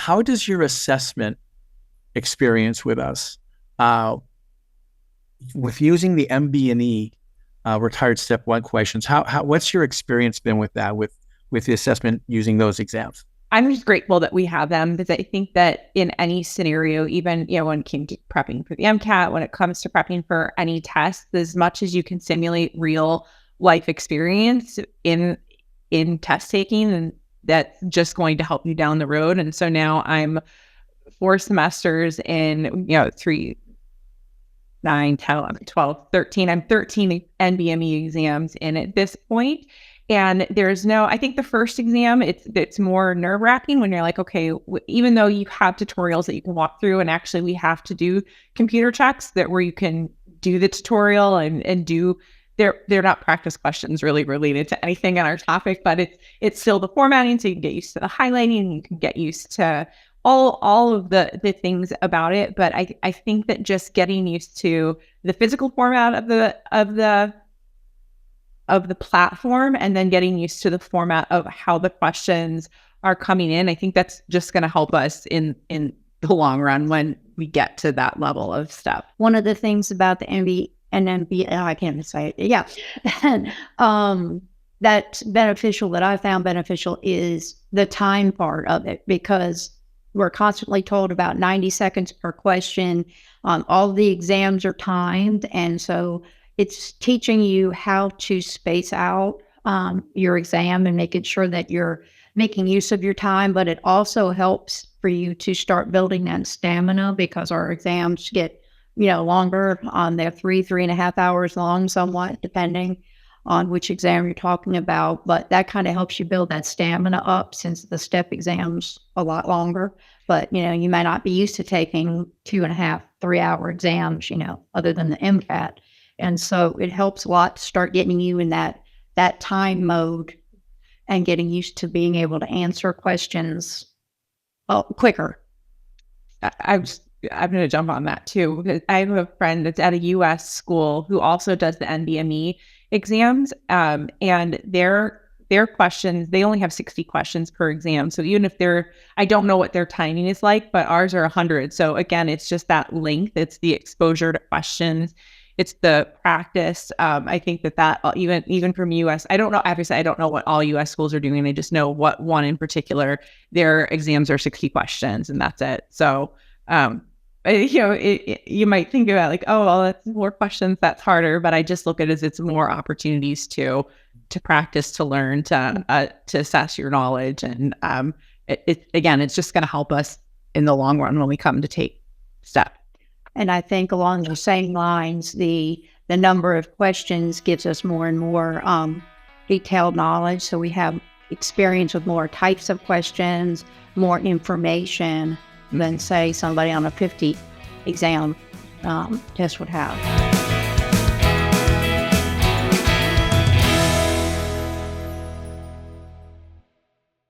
how does your assessment experience with us, with using the NBME retired step 1 questions? What's your experience been with that, with the assessment using those exams? I'm just grateful that we have them, because I think that in any scenario, even, when it came to prepping for the MCAT, when it comes to prepping for any test, as much as you can simulate real life experience in test taking, and that's just going to help you down the road. And so now I'm 4 semesters in, 3, 9, 10, 11, 12, 13. I'm 13 NBME exams in at this point. And I think the first exam, it's more nerve wracking when you're like, okay, even though you have tutorials that you can walk through, and actually we have to do computer checks where you can do the tutorial and do, they're not practice questions really related to anything in our topic, but it's still the formatting. So you can get used to the highlighting, and you can get used to all of the things about it. But I think that just getting used to the physical format of the platform, and then getting used to the format of how the questions are coming in, I think that's just going to help us in the long run when we get to that level of stuff. One of the things about the I can't say it. Yeah. That's beneficial, that I found beneficial, is the time part of it, because we're constantly told about 90 seconds per question. All the exams are timed. And so it's teaching you how to space out your exam and making sure that you're making use of your time. But it also helps for you to start building that stamina, because our exams get, longer. They're 3.5 hours long, somewhat, depending on which exam you're talking about. But that kind of helps you build that stamina up, since the step exam's a lot longer. But, you might not be used to taking 2.5, 3-hour exams, other than the MCAT. And so it helps a lot to start getting you in that time mode and getting used to being able to answer questions quicker. I'm going to jump on that too, because I have a friend that's at a U.S. school who also does the NBME exams, and their questions, they only have 60 questions per exam. So even if I don't know what their timing is like, but ours are 100. So again, it's just that length. It's the exposure to questions. It's the practice. I think that even from U.S., I don't know, obviously I don't know what all U.S. schools are doing. I just know what one in particular, their exams are 60 questions, and that's it. So, you might think about like, oh, well, that's more questions, that's harder. But I just look at it as it's more opportunities to practice, to learn, to assess your knowledge. And it's just going to help us in the long run when we come to take steps. And I think along the same lines, the number of questions gives us more and more detailed knowledge. So we have experience with more types of questions, more information than, say, somebody on a 50 exam test would have.